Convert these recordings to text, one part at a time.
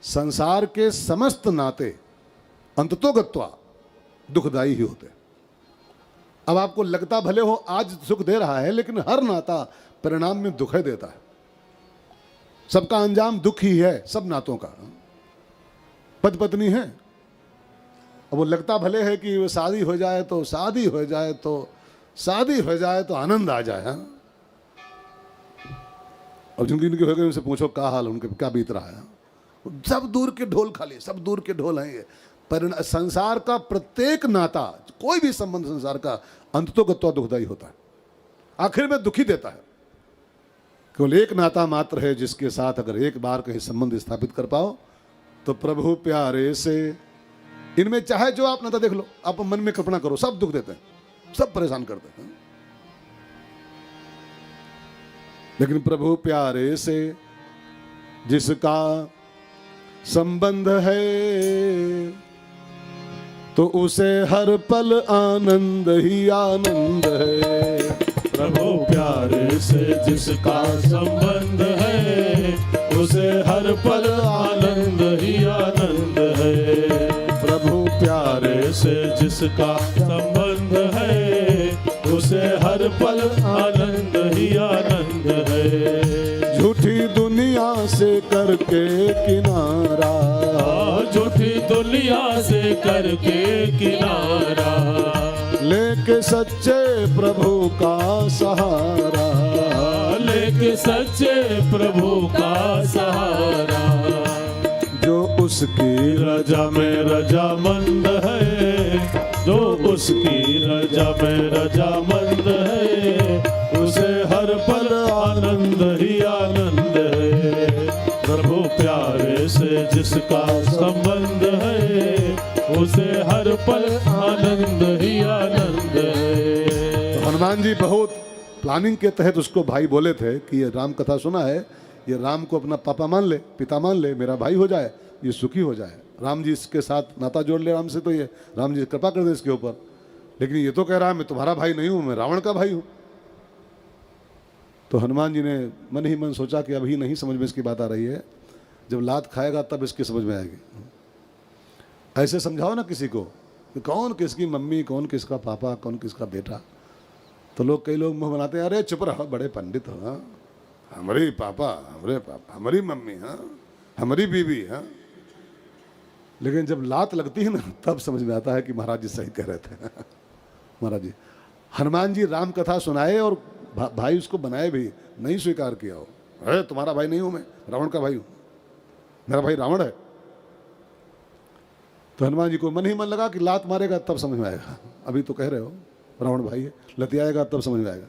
संसार के समस्त नाते अंततोगत्वा दुखदायी ही होते। अब आपको लगता भले हो आज सुख दे रहा है, लेकिन हर नाता परिणाम में दुख देता है। सबका अंजाम दुख ही है, सब नातों का। पति पत्नी है, अब वो लगता भले है कि वो शादी हो जाए तो शादी हो जाए तो शादी हो जाए तो आनंद आ जाए। हाँ, अब जिनकी उनकी हो गई उनसे पूछो क्या हाल, उनके क्या बीत रहा है। सब दूर के ढोल खाली, सब दूर के ढोल हैं ये। पर संसार का प्रत्येक नाता, कोई भी संबंध संसार का अंततोगत्वा दुखदायी होता है, आखिर में दुखी देता है। केवल एक नाता मात्र है जिसके साथ अगर एक बार कहीं संबंध स्थापित कर पाओ तो प्रभु प्यारे से, इनमें चाहे जो आप नाता देख लो, आप मन में कल्पना करो, सब दुख देते हैं, सब परेशान करते हैं। लेकिन प्रभु प्यारे से जिसका संबंध है तो उसे हर पल आनंद ही आनंद है। प्रभु प्यारे से जिसका संबंध है उसे हर पल आनंद ही आनंद है। प्रभु प्यारे से जिसका संबंध है उसे हर पल आनंद ही आनंद है। झूठी दुनिया से करके किनारा, झूठी दुनिया से करके किनारा, लेके सच्चे प्रभु का सहारा, लेके सच्चे प्रभु का सहारा। जो उसकी रजा में रजामंद है, जो उसकी रजा में रजामंद है उसे हर पल आनंद ही आनंद है। प्रभु प्यारे से जिसका संबंध है उसे हर पल आनंद ही आनंद है। तो हनुमान जी बहुत प्लानिंग के तहत उसको भाई बोले थे कि ये राम कथा सुना है, ये राम को अपना पापा मान ले, पिता मान ले, मेरा भाई हो जाए, ये सुखी हो जाए। राम जी इसके साथ नाता जोड़ ले राम से, तो ये राम जी कृपा कर दे इसके ऊपर। लेकिन ये तो कह रहा है मैं तुम्हारा भाई नहीं हूं, मैं रावण का भाई हूं। तो हनुमान जी ने मन ही मन सोचा कि अभी नहीं समझ में इसकी बात आ रही है, जब लात खाएगा तब इसकी समझ में आएगी। ऐसे समझाओ ना किसी को कि कौन किसकी मम्मी, कौन किसका पापा, कौन किसका बेटा। तो लोग, कई लोग मुंह बनाते हैं, अरे चुप रहो, बड़े पंडित हो, हाँ, हमारे पापा, हमारी मम्मी, हाँ, हमारी बीवी, हाँ। लेकिन जब लात लगती है ना तब समझ में आता है कि महाराज जी सही कह रहे थे। महाराज जी, हनुमान जी राम कथा सुनाए और भाई उसको बनाए भी, नहीं स्वीकार किया हो। अरे तुम्हारा भाई नहीं हूं मैं, रावण का भाई हूं, मेरा भाई रावण है। तो हनुमान जी को मन ही मन लगा कि लात मारेगा तब समझ में आएगा, अभी तो कह रहे हो रावण भाई है, लतियाएगा तब समझ में आएगा।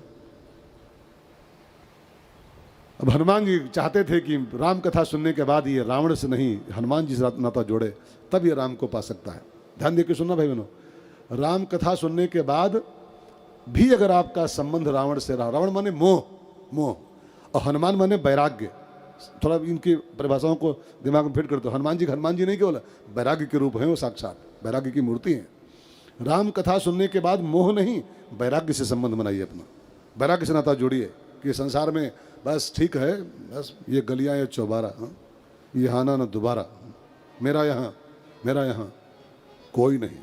अब हनुमान जी चाहते थे कि राम कथा सुनने के बाद ये रावण से नहीं, हनुमान जी से नाता जोड़े, तब ये राम को पा सकता है। ध्यान दे के सुनना भाई बहनों, राम कथा सुनने के बाद भी अगर आपका संबंध रावण से रहा, रावण माने मोह, मोह, और हनुमान माने वैराग्य। थोड़ा इनकी परिभाषाओं को दिमाग में फिट कर दो। हनुमान जी नहीं केवल वैराग्य के रूप हैं, वो साक्षात वैराग्य की मूर्ति हैं। राम कथा सुनने के बाद मोह नहीं, वैराग्य से संबंध बनाइए अपना, वैराग्य से नाता जोड़िए कि संसार में बस ठीक है, बस ये गलियां ये चौबारा, ये आना न दोबारा, मेरा यहाँ कोई नहीं।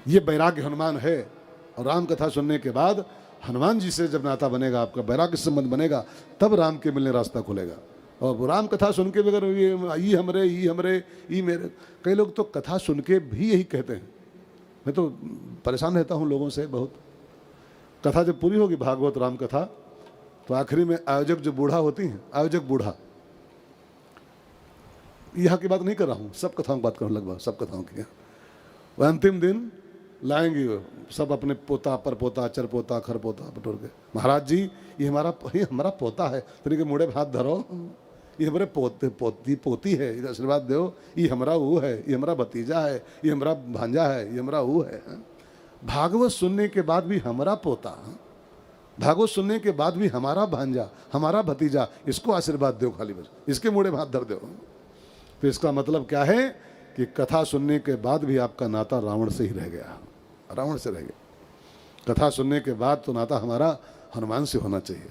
ये वैराग्य हनुमान है। और राम कथा सुनने के बाद हनुमान जी से जब नाता बनेगा, आपका वैराग्य संबंध बनेगा, तब राम के मिलने रास्ता खुलेगा। और राम कथा सुन के अगर ये ई हमरे ई मेरे, कई लोग तो कथा सुन के भी यही कहते हैं। मैं तो परेशान रहता हूँ लोगों से बहुत। कथा जब पूरी होगी भागवत राम कथा, तो आखिरी में आयोजक जो बूढ़ा होती हैं, आयोजक बूढ़ा, यहाँ की बात नहीं कर रहा हूँ, सब कथाओं की बात कर रहा हूँ, लगभग सब कथाओं की। वह अंतिम दिन लाएंगे सब अपने पोता, पर पोता, चर पोता, खर पोता बटोर के, महाराज जी ये हमारा पोता है, तो के मुड़े हाथ धरो, ये हमारे पोती है, ये आशीर्वाद दो, ये हमारा वो है, ये हमारा भतीजा है, ये हमारा भांजा है, ये हमारा वो है। भागवत सुनने के बाद भी हमारा पोता, भागवत सुनने के बाद भी हमारा भांजा, हमारा भतीजा, इसको आशीर्वाद दो, खाली बस इसके मुड़े हाथ धर दो। तो इसका मतलब क्या है कि कथा सुनने के बाद भी आपका नाता रावण से ही रह गया, रावण से रह गया। कथा सुनने के बाद तो नाता हमारा हनुमान से होना चाहिए।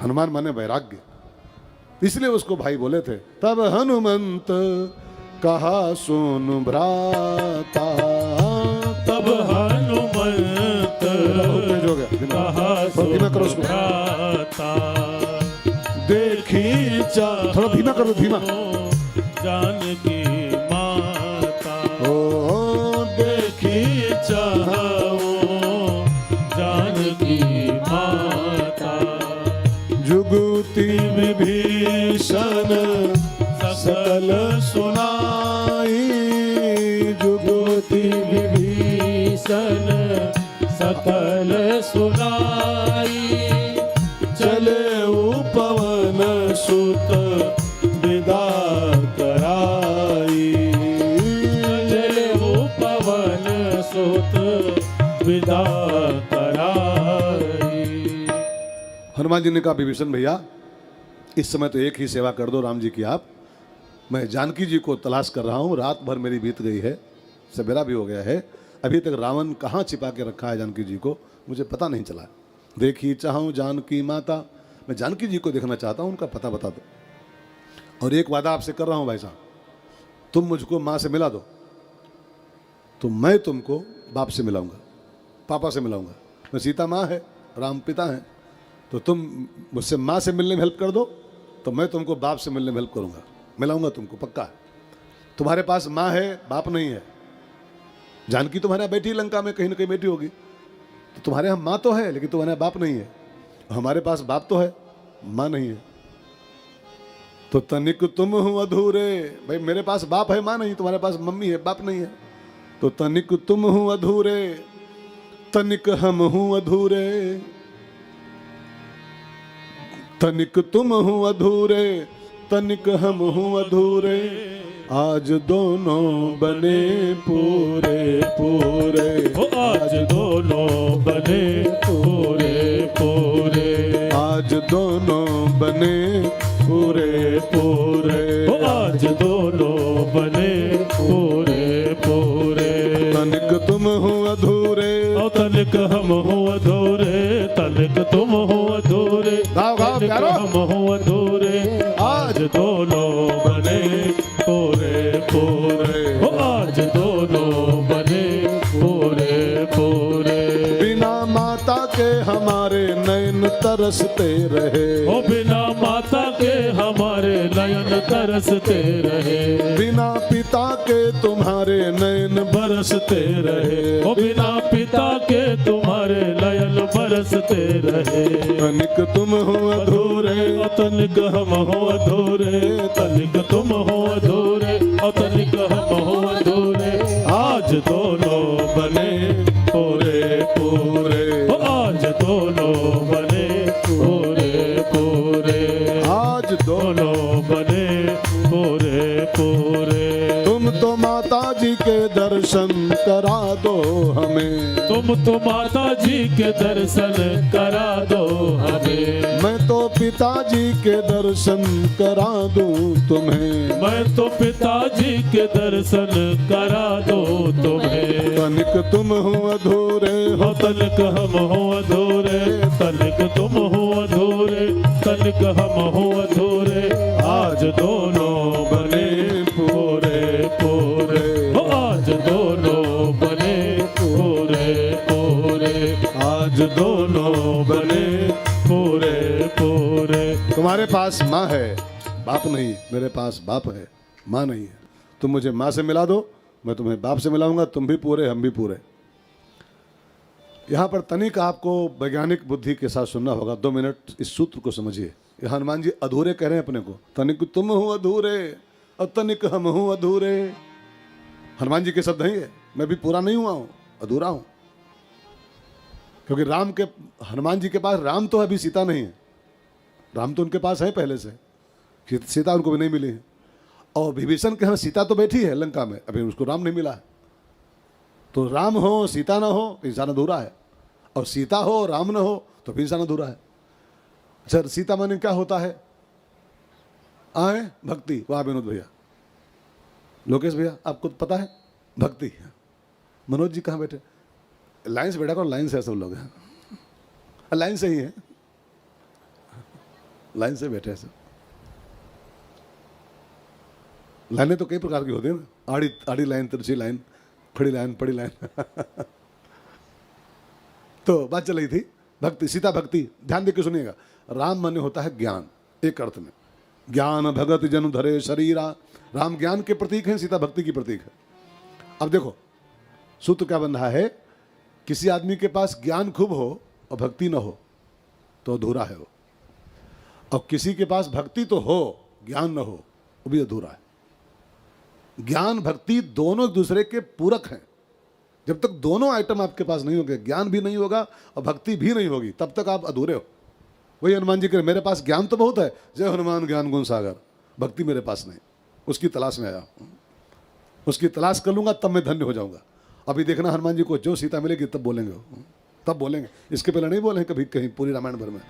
हनुमान माने वैराग्य, इसलिए उसको भाई बोले थे। तब हनुमंत कहा सुन भ्राता, तब हनुमंत तेज हो गया, कहा थोड़ा धीमा करो उसको, भ्राता, देखी चाह थोड़ा धीमा करो, धीमा। जानकी माता, ओ देखी चाहो जानकी माता, जुगुति विभीषण सकल सुनाई, जुगुति विभीषण सकल सुनाई, चले पवन सुत विदा कराई, चले पवन सुत विदा कराई। हनुमान जी ने कहा विभीषण भैया इस समय तो एक ही सेवा कर दो राम जी की आप, मैं जानकी जी को तलाश कर रहा हूँ, रात भर मेरी बीत गई है, सवेरा भी हो गया है, अभी तक रावण कहाँ छिपा के रखा है जानकी जी को मुझे पता नहीं चला। देखी चाहूँ जानकी माता, मैं जानकी जी को देखना चाहता हूँ, उनका पता बता दो। और एक वादा आपसे कर रहा हूँ भाई साहब, तुम मुझको माँ से मिला दो तो मैं तुमको बाप से मिलाऊंगा, पापा से मिलाऊंगा। मैं सीता माँ है, राम पिता हैं, तो तुम मुझसे माँ से मिलने में हेल्प कर दो तो मैं तुमको बाप से मिलने में हेल्प करूंगा, मिलाऊंगा तुमको पक्का। तुम्हारे पास माँ है, बाप नहीं है। जानकी तुम्हारे यहाँ बैठी लंका में, कहीं ना कहीं बैठी होगी, तो तुम्हारे यहाँ माँ तो है लेकिन तुम्हारे यहाँ बाप नहीं है। हमारे पास बाप तो है, माँ नहीं है। तो तनिक तुम हो अधूरे, भाई मेरे पास बाप है माँ नहीं, तुम्हारे पास मम्मी है बाप नहीं है, तो तनिक तुम हो अधूरे, तनिक हम हूँ अधूरे, तनिक तुम हो अधूरे, तनिक हम हूँ अधूरे, आज दोनों बने पूरे पूरे, आज दोनों बने पूरे पूरे, आज दोनों बने पूरे पूरे, आज दोनों बने पूरे पूरे, तनिक तुम हो अधूरे, और तनिक हम हो अधूरे, तनिक तुम हो अधूरे, गाओ गाओ तनिक प्यारो। हम हो अधूरे, आज दोनों बने पूरे पूरे, आज दोनों बने पूरे पूरे, बिना माता के हमारे नयन तरसते रहे, ओ बिना माता के हमारे नयन तरसते रहे, बिना पिता के तुम्हारे नयन बरसते रहे, ओ बिना पिता के तुम्हारे नयन बरसते रहे, तनिक तुम हो अधूरे, और तनिक हम हो अधूरे, तनिक तुम हो अधूरे, और तनिक हम हो अधूरे, आज दोनों बने पूरे पूरे, ओ आज दोनों बने पूरे पूरे, आज दोनों दोनों बने पूरे पूरे, तुम तो माता जी के दर्शन करा दो हमें, तुम तो माता जी के दर्शन करा दो हमें, मैं तो पिताजी के दर्शन करा दूं तुम्हें, मैं तो पिताजी के दर्शन करा दो तुम्हें, तनिक तुम हो अधूरे, हो तनिक हम हो अधूरे, तनिक तुम हो अधूरे, तनिक हम हो अधूरे, आज दोनों बने पूरे पूरे, हो आज दोनों बने पूरे पूरे, आज दोनों बने पूरे पूरे। तुम्हारे पास माँ है बाप नहीं, मेरे पास बाप है माँ नहीं है, तुम मुझे माँ से मिला दो मैं तुम्हें बाप से मिलाऊंगा, तुम भी पूरे हम भी पूरे। यहाँ पर तनिक आपको वैज्ञानिक बुद्धि के साथ सुनना होगा, 2 मिनट इस सूत्र को समझिए। यहाँ हनुमान जी अधूरे कह रहे हैं अपने को, तनिक तुम हो अधूरे और तनिक हम हूँ अधूरे। हनुमान जी के शब्द नहीं है, मैं भी पूरा नहीं हुआ हूँ, अधूरा हूँ। क्योंकि राम के हनुमान जी के पास राम तो अभी सीता नहीं है, राम तो उनके पास है पहले से, सीता उनको भी नहीं मिली है। और विभीषण के यहाँ सीता तो बैठी है लंका में, अभी उसको राम नहीं मिला है। तो राम हो सीता ना हो तो इंसान अधूरा है, और सीता हो राम ना हो तो भी इंसान अधूरा है। अच्छा, सीता माने क्या होता है? आए भक्ति। वाह विनोद भैया, लोकेश भैया आपको पता है भक्ति। मनोज जी कहाँ बैठे? लाइन से बैठा करो, लाइन से सब लोग हैं, लाइन से ही है, लाइन से बैठे हैं सब। लाइनें तो कई प्रकार की होती है ना, आड़ी आड़ी लाइन, तिरछी लाइन, खड़ी लाइन, पड़ी लाइन। तो बात चल रही थी भक्ति, सीता भक्ति। ध्यान देकर सुनिएगा, राम माने होता है ज्ञान, एक अर्थ में ज्ञान भगत जन धरे शरीरा। राम ज्ञान के प्रतीक हैं, सीता भक्ति की प्रतीक है। अब देखो सूत्र क्या बन रहा है, किसी आदमी के पास ज्ञान खूब हो और भक्ति न हो तो अधूरा है वो, और किसी के पास भक्ति तो हो ज्ञान न हो वो भी अधूरा है। ज्ञान भक्ति दोनों एक दूसरे के पूरक हैं। जब तक दोनों आइटम आपके पास नहीं होंगे, ज्ञान भी नहीं होगा और भक्ति भी नहीं होगी, तब तक आप अधूरे हो। वही हनुमान जी कह, मेरे पास ज्ञान तो बहुत है, जय हनुमान ज्ञान गुण सागर, भक्ति मेरे पास नहीं, उसकी तलाश में आया, उसकी तलाश कर लूंगा तब मैं धन्य हो जाऊंगा। अभी देखना हनुमान जी को जो सीता मिलेगी तब बोलेंगे, तब बोलेंगे, इसके पहले नहीं बोले कभी कहीं पूरी रामायण भर में।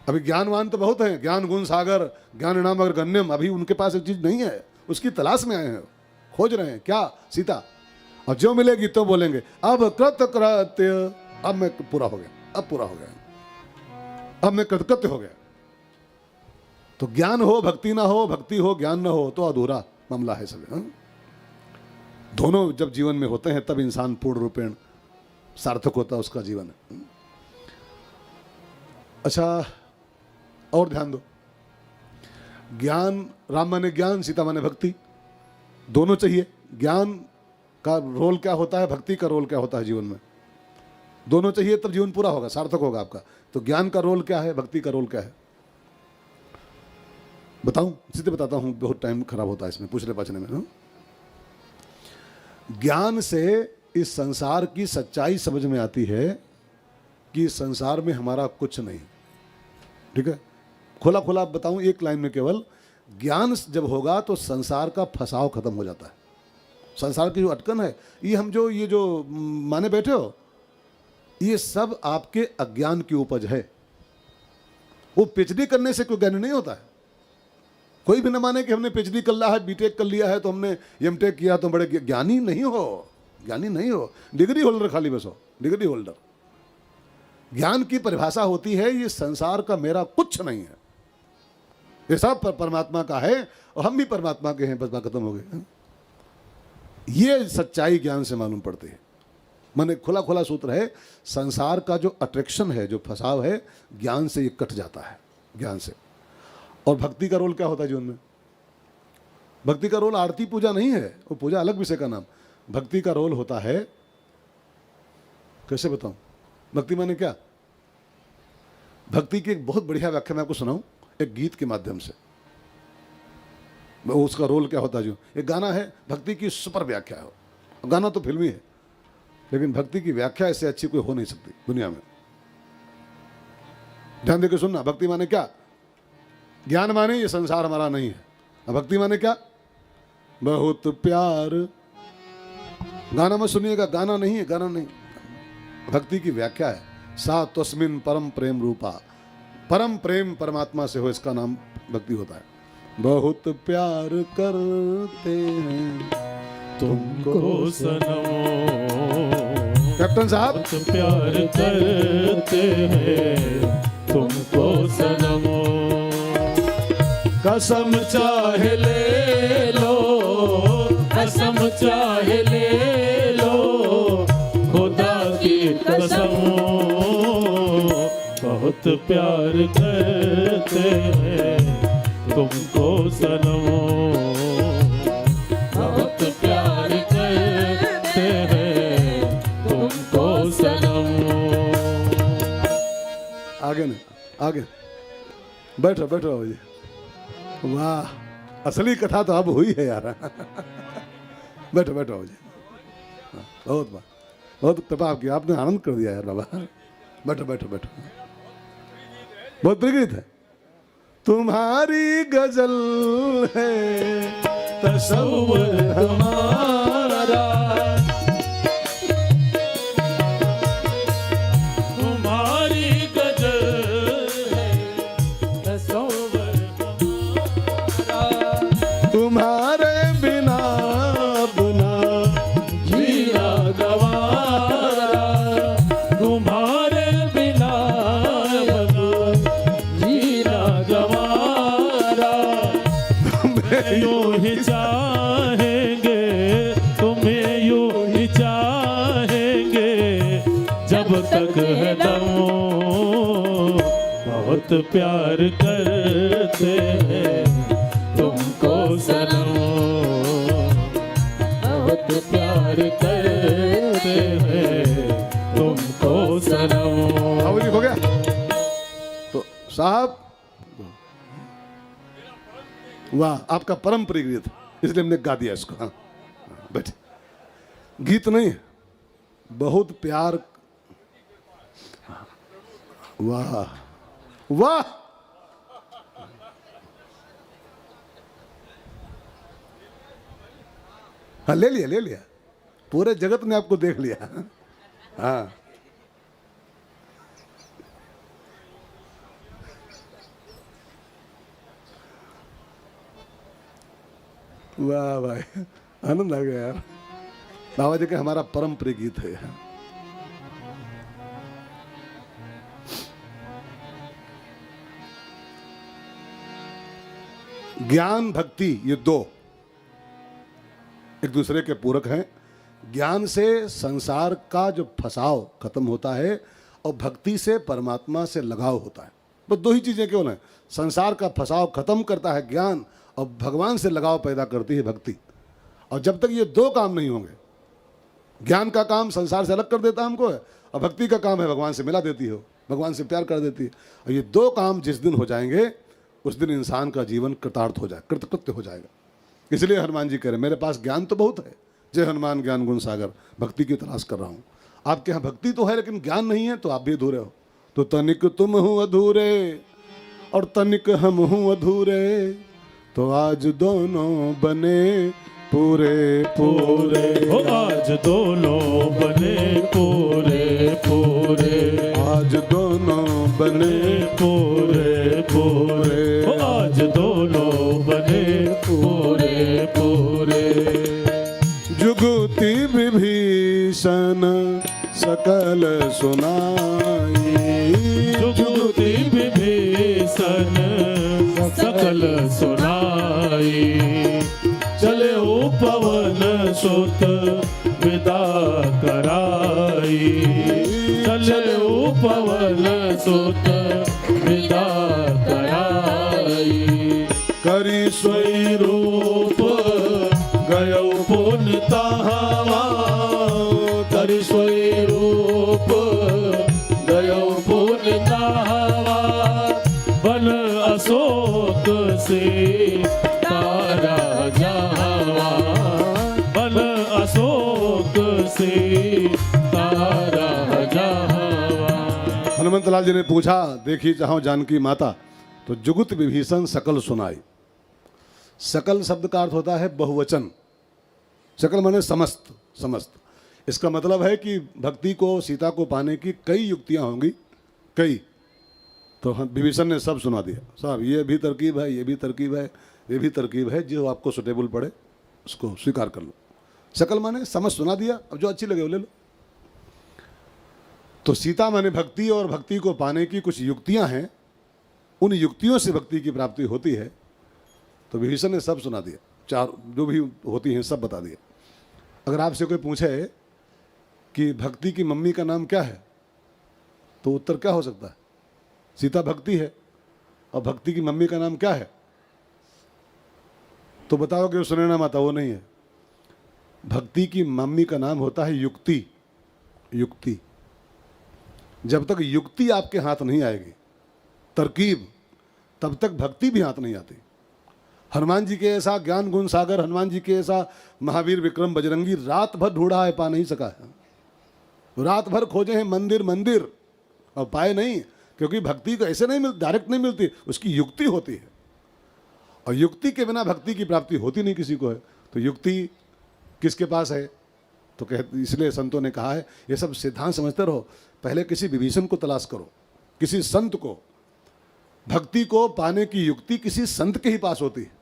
अभी ज्ञानवान तो बहुत हैं, ज्ञान गुण सागर, ज्ञान नाम अगर गण्यम, अभी उनके पास एक चीज नहीं है, उसकी तलाश में आए हैं, खोज रहे हैं क्या, सीता। और जो मिलेगी तो बोलेंगे अब कृत्य, अब मैं पूरा हो गया, अब पूरा हो गया, अब मैं कृतकृत्य हो गया। तो ज्ञान हो भक्ति ना हो, भक्ति हो ज्ञान ना हो तो अधूरा मामला है सब। दोनों जब जीवन में होते हैं तब इंसान पूर्ण रूपेण सार्थक होता है उसका जीवन। अच्छा और ध्यान दो, ज्ञान, राम माने ज्ञान, सीता माने भक्ति, दोनों चाहिए। ज्ञान का रोल क्या होता है, भक्ति का रोल क्या होता है जीवन में, दोनों चाहिए तब जीवन पूरा होगा, सार्थक होगा आपका। तो ज्ञान का रोल क्या है, भक्ति का रोल क्या है, बताऊं? सीधे बताता हूं, बहुत टाइम खराब होता है इसमें पूछने पाछने में। ज्ञान से इस संसार की सच्चाई समझ में आती है कि संसार में हमारा कुछ नहीं, ठीक है। खोला खोला बताऊं एक लाइन में, केवल ज्ञान जब होगा तो संसार का फसाव खत्म हो जाता है। संसार की जो अटकन है, ये जो माने बैठे हो, ये सब आपके अज्ञान की उपज है। वो पीएचडी करने से कोई ज्ञान नहीं होता है। कोई भी न माने कि हमने पीएचडी कर लिया है, बीटेक कर लिया है, तो हमने एमटेक किया तो बड़े ज्ञानी नहीं हो, ज्ञानी नहीं हो, डिग्री होल्डर खाली बस हो, डिग्री होल्डर। ज्ञान की परिभाषा होती है ये संसार का मेरा कुछ नहीं है, ये सब परमात्मा का है और हम भी परमात्मा के हैं, बस बात खत्म हो गई। ये सच्चाई ज्ञान से मालूम पड़ती है। माने खुला खुला सूत्र है, संसार का जो अट्रैक्शन है, जो फसाव है, ज्ञान से ये कट जाता है, ज्ञान से। और भक्ति का रोल क्या होता है जीवन में? भक्ति का रोल आरती पूजा नहीं है, वो पूजा अलग विषय का नाम। भक्ति का रोल होता है, कैसे बताऊं, भक्ति माने क्या? भक्ति की एक बहुत बढ़िया व्याख्या मैं आपको सुनाऊं एक गीत के माध्यम से। उसका रोल क्या होता है? जो एक गाना है, भक्ति की सुपर व्याख्या है। गाना तो फिल्मी है, लेकिन भक्ति की व्याख्या इससे अच्छी कोई हो नहीं सकती दुनिया में। ध्यान देकर सुनना, भक्ति माने क्या? ज्ञान माने ये संसार हमारा नहीं है। भक्ति माने क्या? बहुत प्यार। गाना मत सुनिएगा, गाना नहीं है, गाना नहीं। भक्ति की व्याख्या है, सा तस्मिन परम प्रेम रूपा। परम प्रेम परमात्मा से हो, इसका नाम भक्ति होता है। बहुत प्यार करते हैं तुमको सनम, कैप्टन साहब। बहुत प्यार करते हैं तुमको सनम, कसम चाहे ले लो, कसम चाहे ले लो, खुदा की कसम, बहुत प्यार करते हैं तुमको सनम, बहुत प्यार करते हैं तुमको सनम। आगे नहीं, आगे बैठो बैठो जी। वाह, असली कथा तो अब हुई है यार। बैठो बैठो जी, बहुत बात, बहुत कृपा आपकी, आपने आनंद कर दिया यार बाबा। बैठो बैठो बैठो, बहुत प्रिय है। तुम्हारी गजल है तसव्वुर हमारा, तुम्हारी गजल है तसव्वुर हमारा, तुम्हारे बिना अपना जीना गवारा, तुम्हारे बिना जीना गवारा, मैं यूं ही चाहता प्यार करते हैं तुमको सनम, बहुत प्यार करते हैं तुमको सनम। बाबू जी हो गया? तो साहब वाह, आपका परम प्रिय गीत, इसलिए हमने गा दिया इसको। हाँ बैठे, गीत नहीं है, बहुत प्यार। वाह वाह, हाँ ले लिया ले लिया, पूरे जगत ने आपको देख लिया। हाँ वाह भाई, आनंद आ गया यार। बाबा जी का हमारा परम प्रिय गीत है। ज्ञान भक्ति ये दो एक दूसरे के पूरक हैं। ज्ञान से संसार का जो फसाव खत्म होता है और भक्ति से परमात्मा से लगाव होता है। बस दो ही चीजें केवल हैं, संसार का फसाव खत्म करता है ज्ञान और भगवान से लगाव पैदा करती है भक्ति। और जब तक ये दो काम नहीं होंगे, ज्ञान का काम संसार से अलग कर देता है हमको है, और भक्ति का काम है भगवान से मिला देती हो, भगवान से प्यार कर देती है। और ये दो काम जिस दिन हो जाएंगे उस दिन इंसान का जीवन कृतार्थ हो जाए, कृतकृत्य हो जाएगा। इसलिए हनुमान जी कह रहे मेरे पास ज्ञान तो बहुत है, जय हनुमान ज्ञान गुण सागर, भक्ति की तलाश कर रहा हूँ। आपके यहाँ भक्ति तो है लेकिन ज्ञान नहीं है, तो आप भी अधूरे हो। तो तनिक तुम हो अधूरे और तनिक हम हूँ अधूरे, तो आज दोनों बने पूरे पूरे। ओ आज दोनों बने पूरे पूरे, आज दोनों बने पूरे पूरे, ओ आज दोनों बने पूरे पूरे। जुगुति विभीषण सकल सुनाई, जुगुति विभीषण सकल सुनाई, चले ओ पवन सुत विदा कराई, चले ओ पवन सुत विदा कराई। करी सोई रूप गयो पुन तहावा, करी सोई रूप गयो पुन तहावा, बन अशोक से तारा जावा, बन अशोक से तारा जावा। हनुमंत लाल जी ने पूछा, देखी चाहो जानकी माता, तो जुगुत विभीषण सकल सुनाई। सकल शब्द का अर्थ होता है बहुवचन, सकल माने समस्त, समस्त। इसका मतलब है कि भक्ति को, सीता को पाने की कई युक्तियां होंगी, कई। तो विभीषण ने सब सुना दिया, साहब ये भी तरकीब है, ये भी तरकीब है, ये भी तरकीब है, जो आपको सुटेबल पड़े उसको स्वीकार कर लो। सकल माने समझ सुना दिया, अब जो अच्छी लगे वो ले लो। तो सीता माने भक्ति, और भक्ति को पाने की कुछ युक्तियां हैं, उन युक्तियों से भक्ति की प्राप्ति होती है। तो विभीषण ने सब सुना दिया, चार जो भी होती हैं सब बता दिया। अगर आपसे कोई पूछे कि भक्ति की मम्मी का नाम क्या है, तो उत्तर क्या हो सकता है? सीता भक्ति है, और भक्ति की मम्मी का नाम क्या है? तो बताओगे सुनैना माता, वो नहीं है। भक्ति की मम्मी का नाम होता है युक्ति। युक्ति, जब तक युक्ति आपके हाथ नहीं आएगी, तरकीब, तब तक भक्ति भी हाथ नहीं आती। हनुमान जी के ऐसा ज्ञान गुण सागर, हनुमान जी के ऐसा महावीर विक्रम बजरंगी रात भर ढूंढा है, पा नहीं सका है। रात भर खोजे हैं मंदिर मंदिर और पाए नहीं, क्योंकि भक्ति को ऐसे नहीं मिलती, डायरेक्ट नहीं मिलती, उसकी युक्ति होती है। और युक्ति के बिना भक्ति की प्राप्ति होती नहीं किसी को है। तो युक्ति किसके पास है? तो इसलिए संतों ने कहा है, ये सब सिद्धांत समझते रहो, पहले किसी विभीषण को तलाश करो, किसी संत को। भक्ति को पाने की युक्ति किसी संत के ही पास होती है।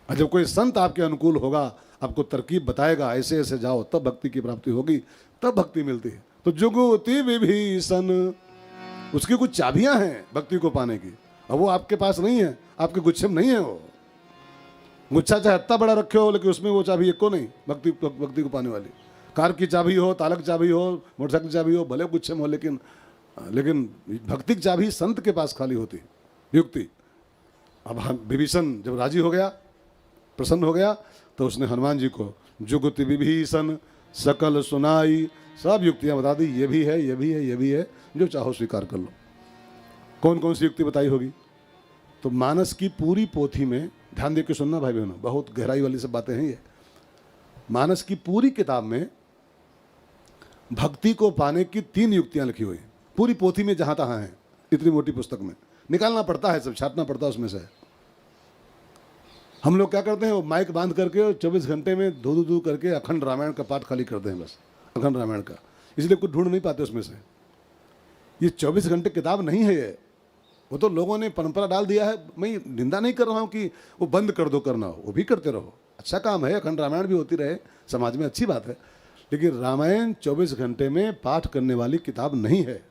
और जब कोई संत आपके अनुकूल होगा, आपको तरकीब बताएगा, ऐसे ऐसे जाओ, तब भक्ति की प्राप्ति होगी, तब भक्ति मिलती है। तो जुगुति विभीषण, उसकी कुछ चाबियां हैं भक्ति को पाने की, और वो आपके पास नहीं है, आपके गुच्छे में नहीं है। वो गुच्छा चाहे इतना बड़ा रखे हो, लेकिन उसमें वो चाबी एको नहीं भक्ति को पाने वाली। कार की चाबी हो, तालक चाबी हो, मोटरसाइकिल चाबी हो, भले गुच्छे में हो, लेकिन लेकिन भक्ति की चाबी संत के पास खाली होती है, युक्ति। अब विभीषण जब राजी हो गया, प्रसन्न हो गया, तो उसने हनुमान जी को जुगति विभीषण सकल सुनाई, सब युक्तियां बता दी, ये भी है, ये भी है, ये भी है, जो चाहो स्वीकार कर लो। कौन कौन सी युक्ति बताई होगी? तो मानस की पूरी पोथी में, ध्यान दे के सुनना भाई बहनों, बहुत गहराई वाली सब बातें हैं ये। मानस की पूरी किताब में भक्ति को पाने की 3 युक्तियां लिखी हुई हैं, पूरी पोथी में जहां तहां हैं, इतनी मोटी पुस्तक में निकालना पड़ता है, सब छाटना पड़ता है उसमें से। हम लोग क्या करते हैं, वो माइक बांध करके 24 घंटे में धू धू करके अखंड रामायण का पाठ खाली करते हैं, बस अखंड रामायण का, इसलिए कुछ ढूंढ नहीं पाते उसमें से। ये 24 घंटे किताब नहीं है ये, वो तो लोगों ने परंपरा डाल दिया है। मैं निंदा नहीं कर रहा हूँ कि वो बंद कर दो करना, वो भी करते रहो, अच्छा काम है, अखंड रामायण भी होती रहे समाज में, अच्छी बात है। लेकिन रामायण 24 घंटे में पाठ करने वाली किताब नहीं है।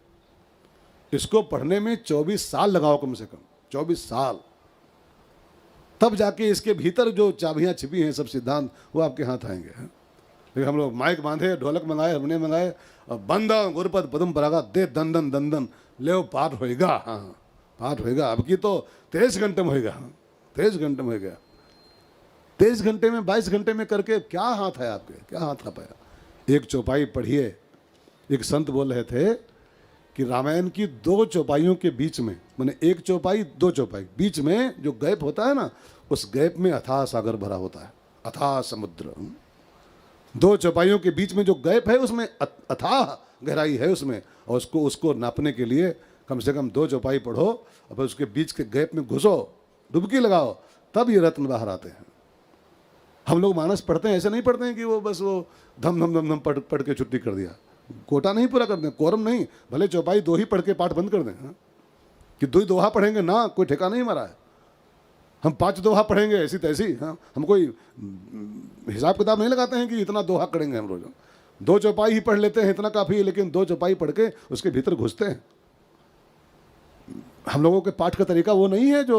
इसको पढ़ने में 24 साल लगाओ, कम से कम 24 साल, तब जाके इसके भीतर जो चाबियां छिपी हैं, सब सिद्धांत, वो आपके हाथ आएंगे। लेकिन हम लोग माइक बांधे, ढोलक मंगाए, हमने मंगाए, और बंदा गुरपद पदम परागा दे दंदन दंदन ले पाठ होएगा। हाँ पाठ होएगा, अब की तो 23 घंटे में होएगा, 23 घंटे में हो गया, 23 घंटे में 22 घंटे में करके क्या हाथ है आपके, क्या हाथ आ पाया? एक चौपाई पढ़िए, एक संत बोल रहे थे कि रामायण की 2 चौपाइयों के बीच में, माने एक चौपाई 2 चौपाई, बीच में जो गैप होता है ना, उस गैप में अथाह सागर भरा होता है, अथाह समुद्र। 2 चौपाइयों के बीच में जो गैप है उसमें अथाह गहराई है उसमें, और उसको नापने के लिए कम से कम 2 चौपाई पढ़ो, और फिर उसके बीच के गैप में घुसो, डुबकी लगाओ, तब ये रत्न बाहर आते हैं। हम लोग मानस पढ़ते हैं, ऐसे नहीं पढ़ते हैं कि वो बस वो धम धम धम धम पढ़ के छुट्टी कर दिया, कोटा नहीं पूरा कर दें, कोरम नहीं, भले चौपाई 2 ही पढ़ के पाठ बंद कर दें। हाँ? कि 2 ही दोहा पढ़ेंगे ना, कोई ठेका नहीं मारा है। हम 5 दोहा पढ़ेंगे ऐसी तैसी, हाँ, हम कोई हिसाब किताब नहीं लगाते हैं कि इतना दोहा करेंगे हम रोज। 2 चौपाई ही पढ़ लेते हैं, इतना काफ़ी है, लेकिन 2 चौपाई पढ़ के उसके भीतर घुसते हैं। हम लोगों के पाठ का तरीका वो नहीं है जो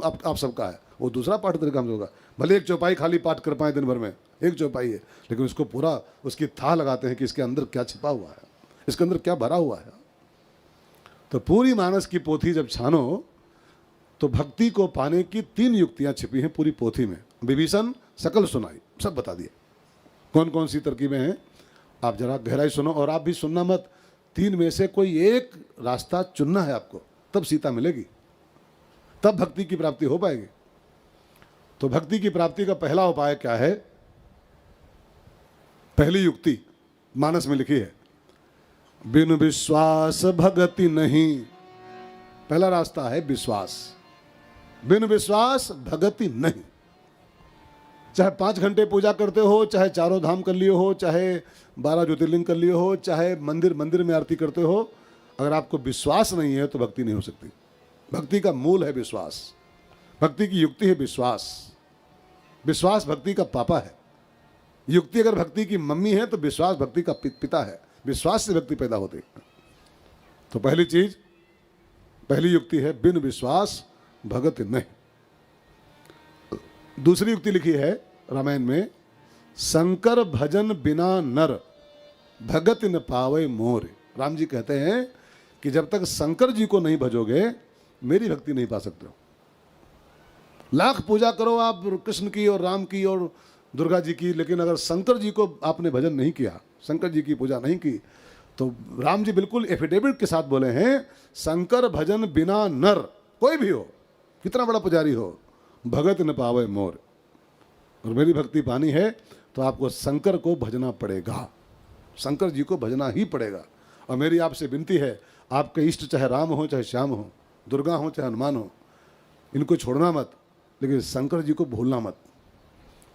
आप सबका है, वो दूसरा पाठ तरीका हम लोगों का। भले एक चौपाई खाली पाठ कर पाए दिन भर में, एक चौपाई है, लेकिन उसको पूरा उसकी थाह लगाते हैं कि इसके अंदर क्या छिपा हुआ है, इसके अंदर क्या भरा हुआ है। तो पूरी मानस की पोथी जब छानो तो भक्ति को पाने की 3 युक्तियां छिपी हैं पूरी पोथी में। विभीषण सकल सुनाई, सब बता दिए कौन कौन सी तरकीबें हैं। आप जरा गहराई सुनो, और आप भी सुनना मत, 3 में से कोई एक रास्ता चुनना है आपको, तब सीता मिलेगी, तब भक्ति की प्राप्ति हो पाएगी। तो भक्ति की प्राप्ति का पहला उपाय क्या है? पहली युक्ति मानस में लिखी है, बिन विश्वास भगति नहीं। पहला रास्ता है विश्वास, बिन विश्वास भगति नहीं। चाहे 5 घंटे पूजा करते हो, चाहे चारों धाम कर लिए हो, चाहे 12 ज्योतिर्लिंग कर लिए हो, चाहे मंदिर में आरती करते हो, अगर आपको विश्वास नहीं है तो भक्ति नहीं हो सकती। भक्ति का मूल है विश्वास, भक्ति की युक्ति है विश्वास। विश्वास भक्ति का पापा है। युक्ति अगर भक्ति की मम्मी है तो विश्वास भक्ति का पिता है। विश्वास से भक्ति पैदा होती है। तो पहली चीज, पहली युक्ति है बिन विश्वास भगति नहीं। दूसरी युक्ति लिखी है रामायण में, शंकर भजन बिना नर भगत न पावे मोर। राम जी कहते हैं कि जब तक शंकर जी को नहीं भजोगे मेरी भक्ति नहीं पा सकते हो। लाख पूजा करो आप कृष्ण की और राम की और दुर्गा जी की, लेकिन अगर शंकर जी को आपने भजन नहीं किया, शंकर जी की पूजा नहीं की, तो राम जी बिल्कुल एफिडेविट के साथ बोले हैं, शंकर भजन बिना नर, कोई भी हो, कितना बड़ा पुजारी हो, भगत न पावे मोर। और मेरी भक्ति पानी है तो आपको शंकर को भजना पड़ेगा, शंकर जी को भजना ही पड़ेगा। और मेरी आपसे विनती है, आपके इष्ट चाहे राम हो, चाहे श्याम हो, दुर्गा हो, चाहे हनुमान हो, इनको छोड़ना मत, लेकिन शंकर जी को भूलना मत।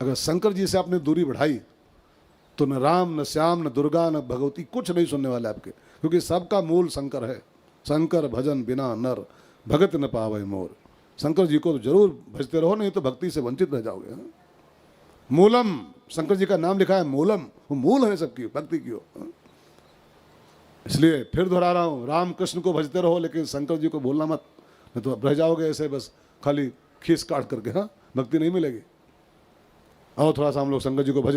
अगर शंकर जी से आपने दूरी बढ़ाई तो न राम, न श्याम, न दुर्गा, न भगवती कुछ नहीं सुनने वाले आपके, क्योंकि सबका मूल शंकर है। शंकर भजन बिना नर भगत न पावे मोर। शंकर जी को जरूर भजते रहो, नहीं तो भक्ति से वंचित रह जाओगे। मूलम, शंकर जी का नाम लिखा है मूलम, वो मूल है सबकी भक्ति की। इसलिए फिर दोहरा रहा हूँ, राम कृष्ण को भजते रहो, लेकिन शंकर जी को भूलना मत, नहीं तो रह जाओगे ऐसे बस खाली खीस काट करके। हाँ, भक्ति नहीं मिलेगी। आओ थोड़ा सा हम लोग शंकर जी को भज लें।